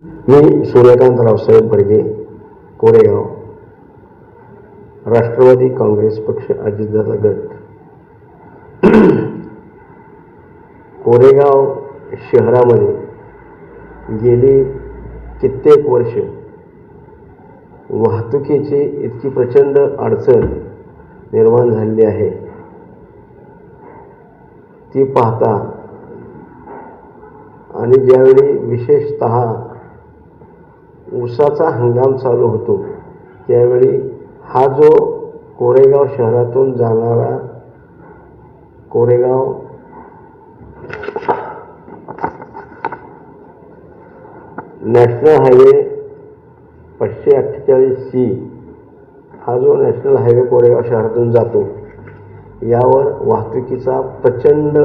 मी सूर्यकांत रावसाहेब बर्गे, कोरेगाव, राष्ट्रवादी काँग्रेस पक्ष, अजितदादा गट. कोरेगाव शहरामध्ये गेली कित्येक वर्ष वाहतुकीची इतकी प्रचंड अडचण निर्माण झालेली आहे. ती पाहता आणि ज्यावेळी विशेषतः ऊसाचा हंगाम चालू होतो त्यावेळी हा जो कोरेगाव शहरातून जाणारा कोरेगाव नॅशनल हायवे 548C हा जो नॅशनल हायवे कोरेगाव शहरातून जातो, यावर वाहतुकीचा प्रचंड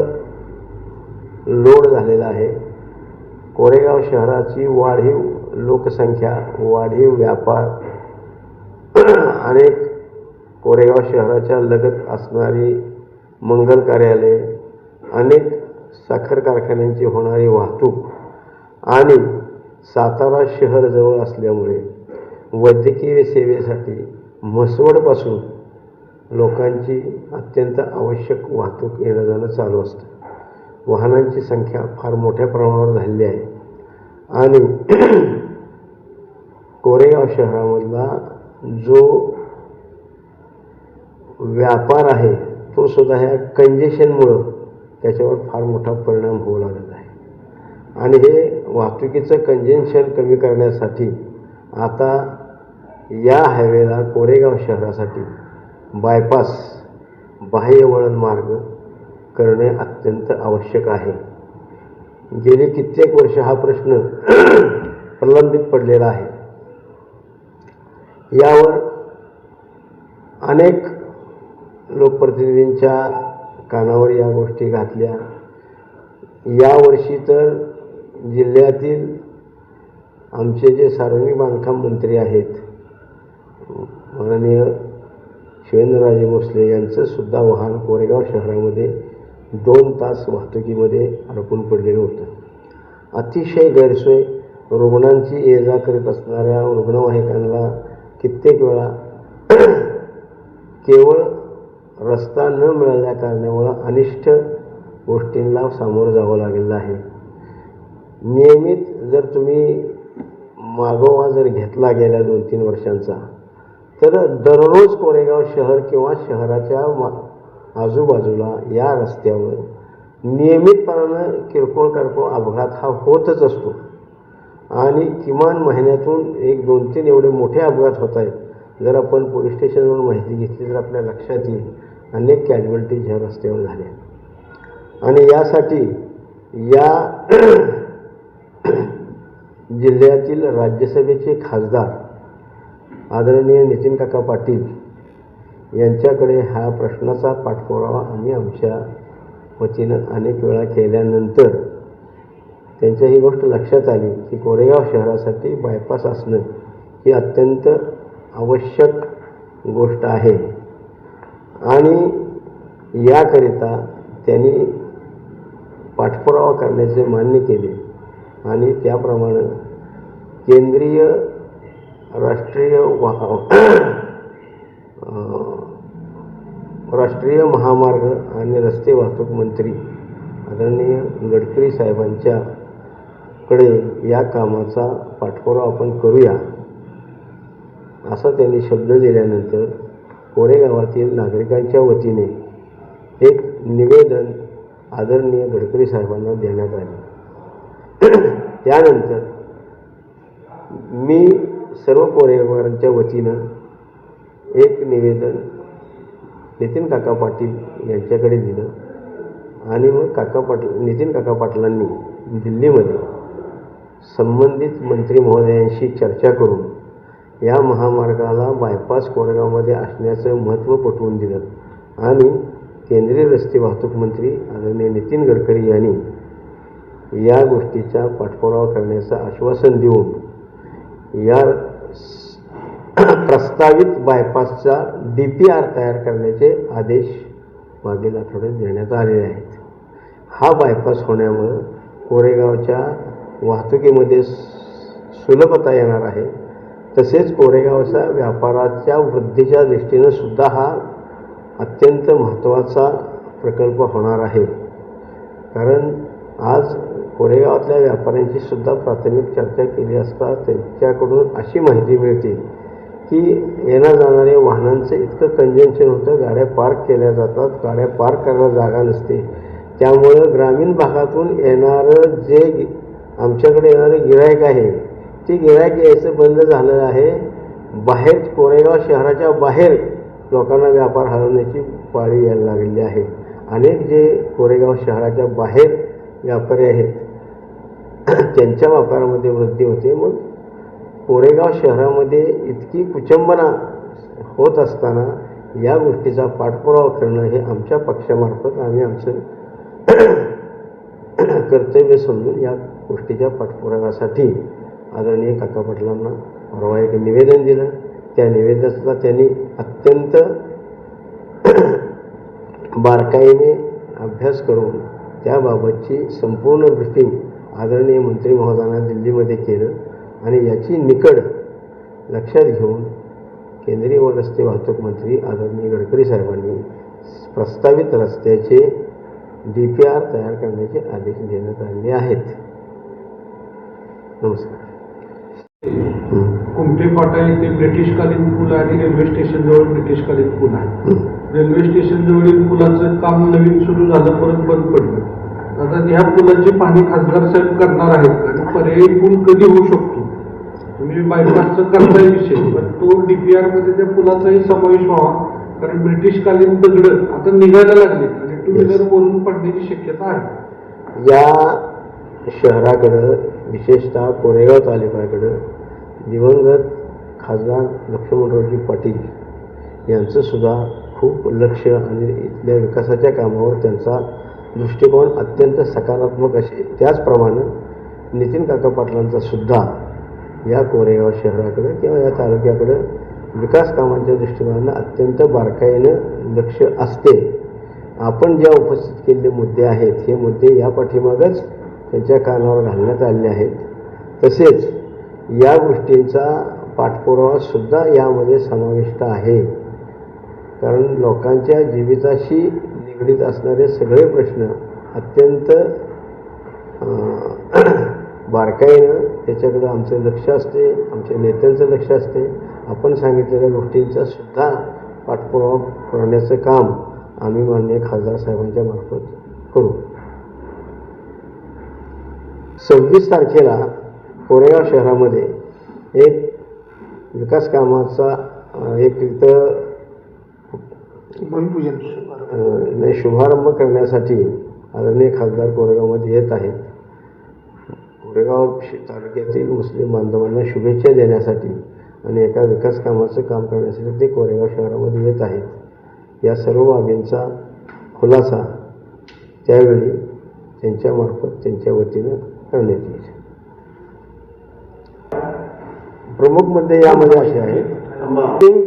लोड झालेला आहे. कोरेगाव शहराची वाढीव लोकसंख्या, वाढीव व्यापार, अनेक कोरेगाव शहराच्या लगत असणारी मंगल कार्यालय, अनेक साखर कारखान्यांची होणारी वाहतूक आणि सातारा शहर जवळ असल्यामुळे वैद्यकीय सेवेसाठी म्हसवडपासून लोकांची अत्यंत आवश्यक वाहतूक येणं जाणं चालू असतं. वाहनांची संख्या फार मोठ्या प्रमाणावर झालेली आहे आणि कोरेगाव शहरामधला जो व्यापार आहे तो सुद्धा ह्या कंजेशनमुळं त्याच्यावर फार मोठा परिणाम होऊ लागलेला आहे. आणि हे वाहतुकीचं कंजेशन कमी करण्यासाठी आता या हायवेला कोरेगाव शहरासाठी बायपास बाह्य वळण मार्ग करणे अत्यंत आवश्यक आहे. गेली कित्येक वर्ष हा प्रश्न प्रलंबित पडलेला आहे. यावर अनेक लोकप्रतिनिधींच्या कानावर या गोष्टी घातल्या. यावर्षी तर जिल्ह्यातील आमचे जे सार्वजनिक बांधकाम मंत्री आहेत, माननीय शिवेंद्रराजे भोसले यांचं सुद्धा वाहन कोरेगाव शहरामध्ये 2 तास वाहतुकीमध्ये अडकून पडलेलं होतं. अतिशय गैरसोय, रुग्णांची ये जा करीत असणाऱ्या रुग्णवाहिकांना कित्येक वेळा केवळ रस्ता न मिळाल्या कारणामुळं अनिष्ट गोष्टींना सामोरं जावं लागलेलं आहे. नियमित जर तुम्ही मागोवा जर घेतला गेल्या 2-3 वर्षांचा, तर दररोज कोरेगाव शहर किंवा शहराच्या आजूबाजूला या रस्त्यावर नियमितपणानं किरकोळ अपघात हा होतच असतो. आणि किमान महिन्यातून 1-2-3 एवढे मोठे अपघात होत आहेत. जर आपण पोलीस स्टेशनवरून माहिती घेतली तर आपल्या लक्षात येईल अनेक कॅज्युअल्टीज ह्या रस्त्यावर झाल्या. आणि यासाठी या जिल्ह्यातील राज्यसभेचे खासदार आदरणीय नितीन काका पाटील यांच्याकडे ह्या प्रश्नाचा पाठपुरावा आम्ही आमच्या वतीनं अनेक वेळा केल्यानंतर त्यांच्या ही गोष्ट लक्षात आली की कोरेगाव शहरासाठी बायपास असणं ही अत्यंत आवश्यक गोष्ट आहे. आणि याकरिता त्यांनी पाठपुरावा करण्याचे मान्य केले आणि त्याप्रमाणे केंद्रीय राष्ट्रीय महामार्ग आणि रस्ते वाहतूक मंत्री आदरणीय गडकरी साहेबांच्याकडे या कामाचा पाठपुरावा आपण करूया असा त्यांनी शब्द दिल्यानंतर कोरेगावातील नागरिकांच्या वतीने एक निवेदन आदरणीय गडकरी साहेबांना देण्यात आले. त्यानंतर मी सर्व कोरेगावांच्या वतीनं एक निवेदन नितीन काका पाटील यांच्याकडे दिलं आणि मग नितीन काका पाटलांनी दिल्लीमध्ये संबंधित मंत्री महोदयांशी चर्चा करून या महामार्गाला बायपास कोरेगावमध्ये असण्याचं महत्त्व पटवून दिलं आणि केंद्रीय रस्ते वाहतूक मंत्री आदरणीय नितीन गडकरी यांनी या गोष्टीचा पाठपुरावा करण्याचं आश्वासन देऊन या प्रस्तावित बायपासचा DPR तयार करण्याचे आदेश मागील आठवड्यात देण्यात आलेले आहेत. हा बायपास होण्यामुळे कोरेगावच्या वाहतुकीमध्ये सुलभता येणार आहे. तसेच कोरेगावच्या व्यापाराच्या वृद्धीच्या दृष्टीनं सुद्धा हा अत्यंत महत्त्वाचा प्रकल्प होणार आहे. कारण आज कोरेगावातल्या व्यापाऱ्यांची सुद्धा प्राथमिक चर्चा केली असता त्यांच्याकडून अशी माहिती मिळते की येण्या जाणाऱ्या वाहनांचं इतकं कंजन्शन होतं, गाड्या पार्क केल्या जातात, गाड्या पार्क करायला जागा नसते. त्यामुळं ग्रामीण भागातून येणारं जे आमच्याकडे येणारं गिऱ्हाईक आहे ते गिऱ्हाईक यायचं बंद झालं आहे. बाहेर कोरेगाव शहराच्या बाहेर लोकांना व्यापार हलवण्याची पाळी यायला लागलेली आहे. अनेक जे कोरेगाव शहराच्या बाहेर व्यापारी आहेत त्यांच्या व्यापारामध्ये वृद्धी होते. मग कोरेगाव शहरामध्ये इतकी कुचंबना होत असताना या गोष्टीचा पाठपुरावा करणं हे आमच्या पक्षामार्फत आम्ही आमचं कर्तव्य समजून या गोष्टीच्या पाठपुराव्यासाठी आदरणीय काका पाटलांना परवा एक निवेदन दिलं. त्या निवेदनाचा त्यांनी अत्यंत बारकाईने अभ्यास करून त्याबाबतची संपूर्ण ब्रीफिंग आदरणीय मंत्री महोदयांना दिल्लीमध्ये केलं आणि याची निकड लक्षात घेऊन केंद्रीय व रस्ते वाहतूक मंत्री आदरणीय गडकरी साहेबांनी प्रस्तावित रस्त्याचे DPR तयार करण्याचे आदेश देण्यात आलेले आहेत. नमस्कार. कुमठे-फाटा येथे ब्रिटिशकालीन पूल आणि रेल्वे स्टेशनजवळ ब्रिटिशकालीन पूल आहे. रेल्वे स्टेशनजवळील पुलाचं काम नवीन सुरू झालं, परत बंद पडलं. आता ह्या पुलाची पाहणी खासदार साहेब करणार आहेत आणि पर्यायी पूल कधी होऊ शकतो? तुम्ही बायपासचं करताय विषय, पण तो DPR मध्ये त्या पुलाचाही समावेश व्हावा. कारण ब्रिटिशकालीन दगडं आता निघायला लागली आणि टू व्हीलर वरून पडण्याची शक्यता आहे. या शहराकडं विशेषतः कोरेगाव तालुक्याकडं दिवंगत खासदार लक्ष्मणरावजी पाटील यांचं सुद्धा खूप लक्ष आणि इथल्या विकासाच्या कामावर त्यांचा दृष्टिकोन अत्यंत सकारात्मक असे. त्याचप्रमाणे नितीन काका पाटलांचा सुद्धा या कोरेगाव शहराकडं किंवा या तालुक्याकडं विकास कामांच्या दृष्टिकोनानं अत्यंत बारकाईनं लक्ष असते. आपण ज्या उपस्थित केलेले मुद्दे आहेत हे मुद्दे या पाठीमागच त्यांच्या कानावर घालण्यात आलेले आहेत. तसेच या गोष्टींचा पाठपुरावासुद्धा यामध्ये समाविष्ट आहे. कारण लोकांच्या जीविताशी निगडीत असणारे सगळे प्रश्न अत्यंत बारकाईनं त्याच्याकडं आमचं लक्ष असते, आमच्या नेत्यांचं लक्ष असते. आपण सांगितलेल्या गोष्टींचा सुद्धा पाठपुरावा करण्याचं काम आम्ही माननीय खासदार साहेबांच्या मार्फत करू. 26 तारखेला कोरेगाव शहरामध्ये एक विकास कामाचा एक इथं भूमिपूजन शुभारंभ करण्यासाठी आदरणीय खासदार कोरेगावमध्ये येत आहेत. कोरेगाव तालुक्यातील मुस्लिम बांधवांना शुभेच्छा देण्यासाठी आणि एका विकास कामाचं काम करण्यासाठी ते कोरेगाव शहरामध्ये येत आहेत. या सर्व बाबींचा खुलासा त्यावेळी त्यांच्यामार्फत त्यांच्या वतीनं करण्यात येईल. प्रमुख मुद्दे यामध्ये असे आहेत: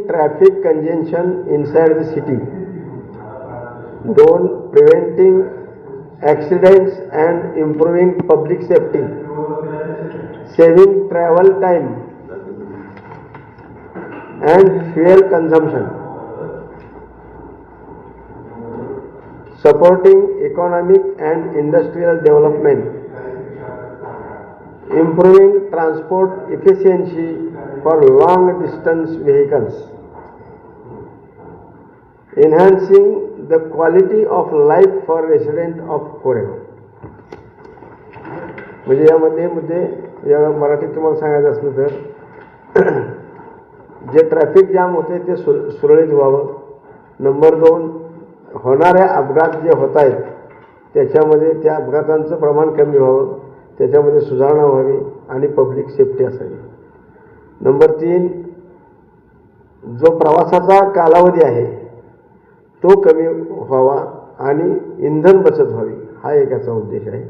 traffic congestion inside the city, 2 preventing accidents and improving public safety, saving travel time and fuel consumption, supporting economic and industrial development, improving transport efficiency for long distance vehicles, enhancing the quality of life for residents of Koregaw. म्हणजे यामध्ये मुद्दे या मराठीत तुम्हाला सांगायचं असलं तर जे ट्रॅफिक जाम होते ते सुरळीत व्हावं. नंबर 2, होणाऱ्या अपघात जे होत आहेत त्याच्यामध्ये त्या अपघातांचं प्रमाण कमी व्हावं, त्याच्यामध्ये सुधारणा व्हावी आणि पब्लिक सेफ्टी असावी. नंबर 3, जो प्रवासाचा कालावधी आहे तो कमी व्हावा आणि इंधन बचत व्हावी, हा एक याचा उद्देश आहे.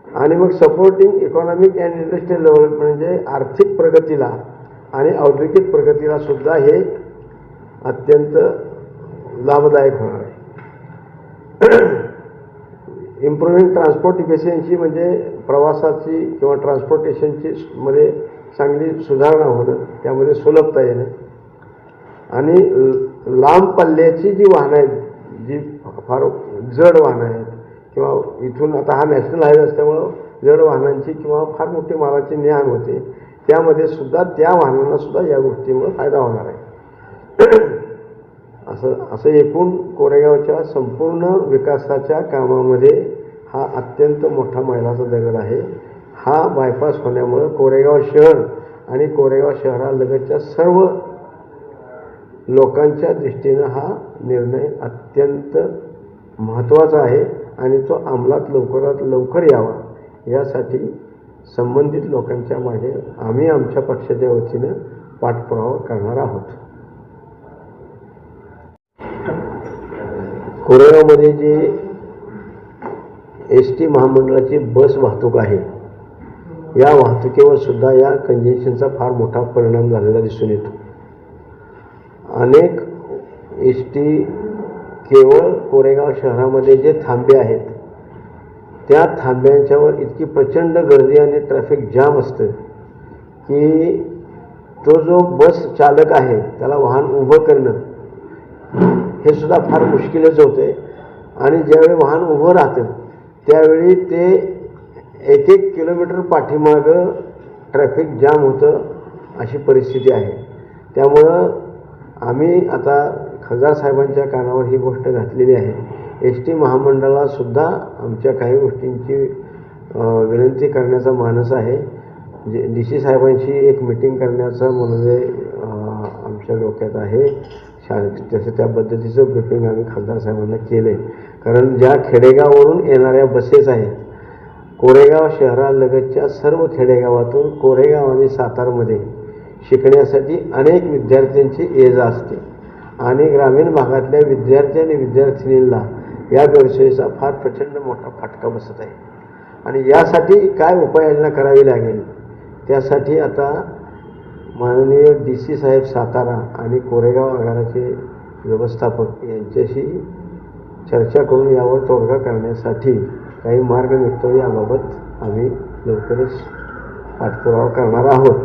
आणि मग supporting economic and industrial development म्हणजे आर्थिक प्रगतीला आणि औद्योगिक प्रगतीला सुद्धा हे अत्यंत लाभदायक होणार आहे. इम्प्रूव्हिंग ट्रान्सपोर्ट इफिशियन्सी म्हणजे प्रवासाची किंवा ट्रान्सपोर्टेशनची मध्ये चांगली सुधारणा होणं, त्यामध्ये सुलभता येणं आणि लांब पल्ल्याची जी वाहनं आहेत, जी फार जड वाहनं आहेत किंवा इथून आता हा नॅशनल हायवे असल्यामुळं जड वाहनांची किंवा फार मोठी मालाची ने-आण होते, त्यामध्ये सुद्धा त्या वाहनांना सुद्धा या गोष्टीमुळे फायदा होणार आहे. असं एकूण कोरेगावच्या संपूर्ण विकासाच्या कामामध्ये हा अत्यंत मोठा मैलाचा दगड आहे. हा बायपास होण्यामुळं कोरेगाव शहर आणि कोरेगाव शहरालगतच्या सर्व लोकांच्या दृष्टीनं हा निर्णय अत्यंत महत्त्वाचा आहे आणि तो अंमलात लवकरात लवकर यावा यासाठी संबंधित लोकांच्या मागे आम्ही आमच्या पक्षाच्या वतीनं पाठपुरावा करणार आहोत. कोरेगावमध्ये जी एस टी महामंडळाची बस वाहतूक आहे, या वाहतुकीवर सुद्धा या कंजेशनचा फार मोठा परिणाम झालेला दिसून येतो. अनेक एस टी केवळ कोरेगाव शहरामध्ये जे थांबे आहेत त्या थांब्यांच्यावर इतकी प्रचंड गर्दी आणि ट्रॅफिक जाम असतं की तो जो बस चालक आहे त्याला वाहन उभं करणं हे सुद्धा फार मुश्किलच होते आणि ज्यावेळी वाहन उभं राहतं त्यावेळी ते 1-1 किलोमीटर पाठीमागं ट्रॅफिक जाम होतं, अशी परिस्थिती आहे. त्यामुळं आम्ही आता खासदार साहेबांच्या कानावर ही गोष्ट घातलेली आहे. एस टी महामंडळासुद्धा आमच्या काही गोष्टींची विनंती करण्याचा मानस आहे. DC साहेबांशी एक मिटिंग करण्याचं म्हणजे आमच्या डोक्यात आहे. तसं त्या पद्धतीचं ब्रीफिंग आम्ही खासदार साहेबांना केलं आहे. कारण ज्या खेडेगावावरून येणाऱ्या बसेस आहेत, कोरेगाव शहरालगतच्या सर्व खेडेगावातून कोरेगाव आणि सातारमध्ये शिकण्यासाठी अनेक विद्यार्थ्यांची ये जा असते आणि ग्रामीण भागातल्या विद्यार्थी आणि विद्यार्थिनींना या व्यवसायाचा फार प्रचंड मोठा फटका बसत आहे आणि यासाठी काय उपाययोजना करावी लागेल त्यासाठी आता माननीय DC साहेब सातारा आणि कोरेगाव आगाराचे व्यवस्थापक यांच्याशी चर्चा करून यावर तोडगा करण्यासाठी काही मार्ग निघतो, याबाबत आम्ही लवकरच पाठपुरावा करणार आहोत.